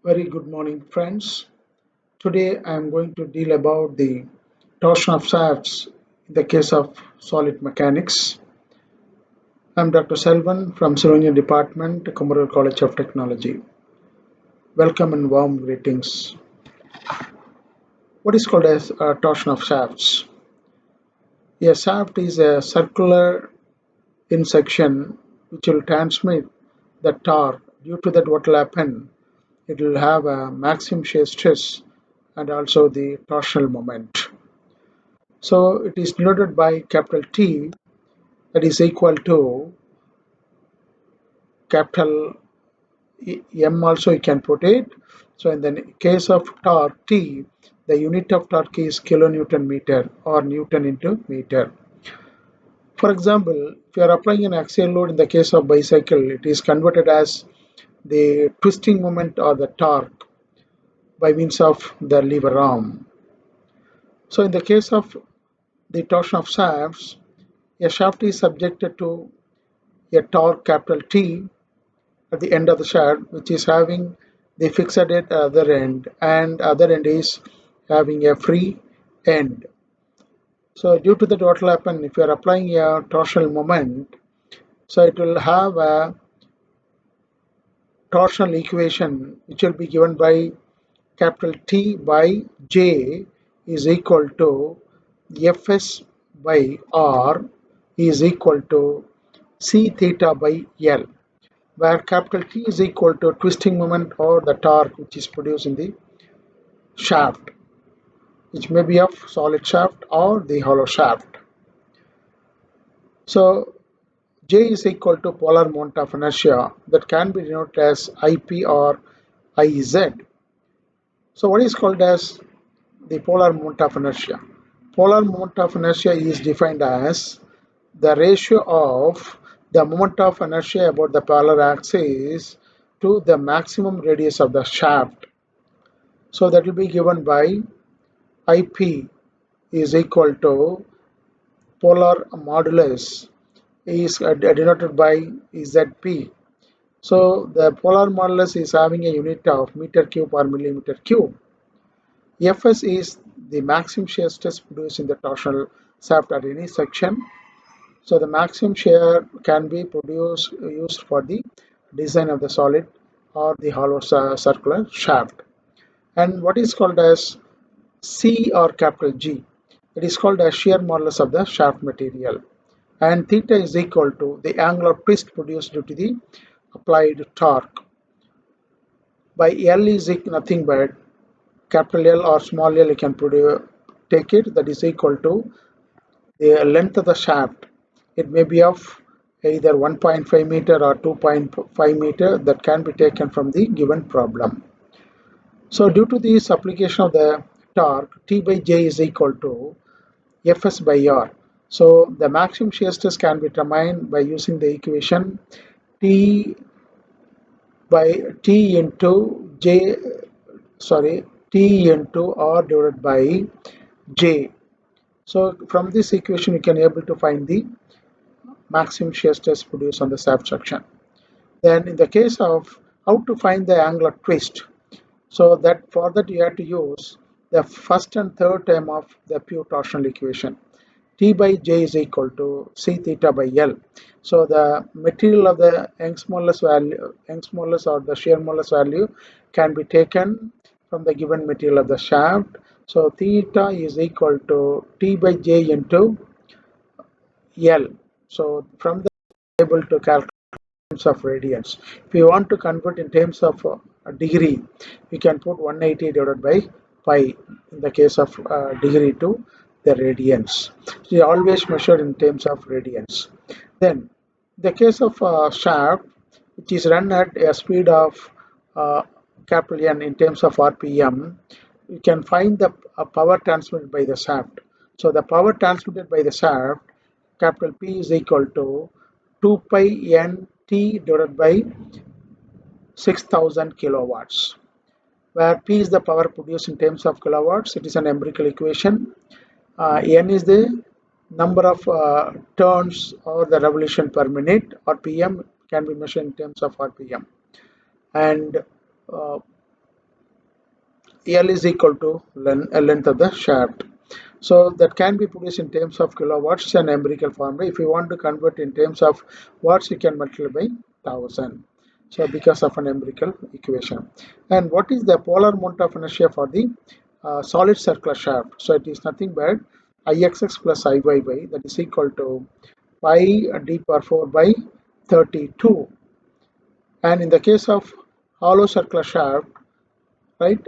Very good morning, friends. Today I am going to deal about the torsion of shafts in the case of solid mechanics. I am Dr. Selvan from Civil Department, Commercial College of Technology. Welcome and warm greetings. What is called as a torsion of shafts? A shaft is a circular in section which will transmit the torque. Due to that, what will happen? It will have a maximum shear stress and also the torsional moment. So it is denoted by capital T, that is equal to capital M also you can put it. So in the case of torque T, the unit of torque is kilonewton meter or Newton into meter. For example, if you are applying an axial load in the case of bicycle, it is converted as the twisting moment or the torque by means of the lever arm. So in the case of the torsion of shafts, a shaft is subjected to a torque capital T at the end of the shaft, which is having the fixed at other end, and other end is having a free end. So due to that, what will happen if you are applying a torsional moment? So it will have a torsional equation which will be given by capital T by J is equal to Fs by R is equal to C theta by L, where capital T is equal to twisting moment or the torque which is produced in the shaft, which may be of solid shaft or the hollow shaft. So J is equal to polar moment of inertia that can be denoted as IP or IZ. So what is called as the polar moment of inertia? Polar moment of inertia is defined as the ratio of the moment of inertia about the polar axis to the maximum radius of the shaft. So that will be given by IP is equal to polar modulus is denoted by ZP. So the polar modulus is having a unit of meter cube or millimeter cube. Fs is the maximum shear stress produced in the torsional shaft at any section. So the maximum shear can be used for the design of the solid or the hollow circular shaft. And what is called as C or capital G, it is called as shear modulus of the shaft material. And theta is equal to the angular twist produced due to the applied torque. By L is nothing but capital L or small l, you can take it, that is equal to the length of the shaft. It may be of either 1.5 meter or 2.5 meter, that can be taken from the given problem. So due to this application of the torque, T by J is equal to Fs by R. So the maximum shear stress can be determined by using the equation T into R divided by J. So from this equation you can able to find the maximum shear stress produced on the shaft section. Then in the case of how to find the angular twist, so that for that you have to use the first and third term of the pure torsional equation. T by J is equal to C theta by L. So the material of the Young's modulus or the shear modulus value can be taken from the given material of the shaft. So theta is equal to T by J into L. So from the able to calculate in terms of radians. If you want to convert in terms of a degree, you can put 180 divided by pi in the case of degree to the radians. So you always measure in terms of radians. Then the case of shaft, which is run at a speed of capital N in terms of RPM, you can find the power transmitted by the shaft. So the power transmitted by the shaft, capital P is equal to 2 pi N T divided by 6000 kilowatts, where P is the power produced in terms of kilowatts. It is an empirical equation. N is the number of turns or the revolution per minute, or PM can be measured in terms of RPM. And L is equal to length of the shaft. So that can be produced in terms of kilowatts and empirical formula. If you want to convert in terms of watts, you can multiply by 1000. So because of an empirical equation. And what is the polar moment of inertia for the solid circular shaft? So it is nothing but Ixx plus Iyy, that is equal to pi d power 4 by 32. And in the case of hollow circular shaft, right,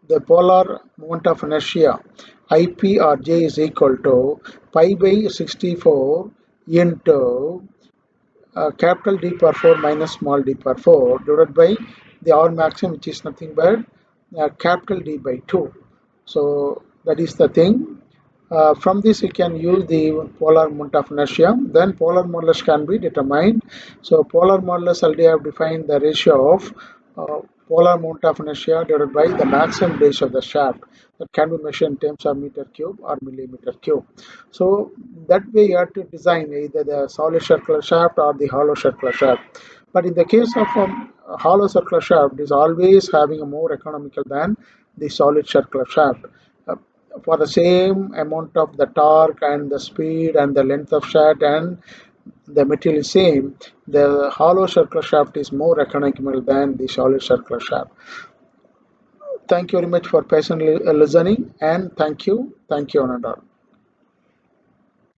the polar moment of inertia IP or J is equal to pi by 64 into capital D power 4 minus small d power 4 divided by the R maximum, which is nothing but capital D by 2. So that is the thing. From this you can use the polar moment of inertia. Then polar modulus can be determined. So polar modulus already have defined the ratio of polar moment of inertia divided by the maximum ratio of the shaft, that can be measured in terms of meter cube or millimeter cube. So that way you have to design either the solid circular shaft or the hollow circular shaft. But in the case of a hollow circular shaft, is always having a more economical than the solid circular shaft. Uh, for the same amount of the torque and the speed and the length of shaft and the material is same, the hollow circular shaft is more economical than the solid circular shaft. Thank you very much for patiently listening, and thank you, Ananda.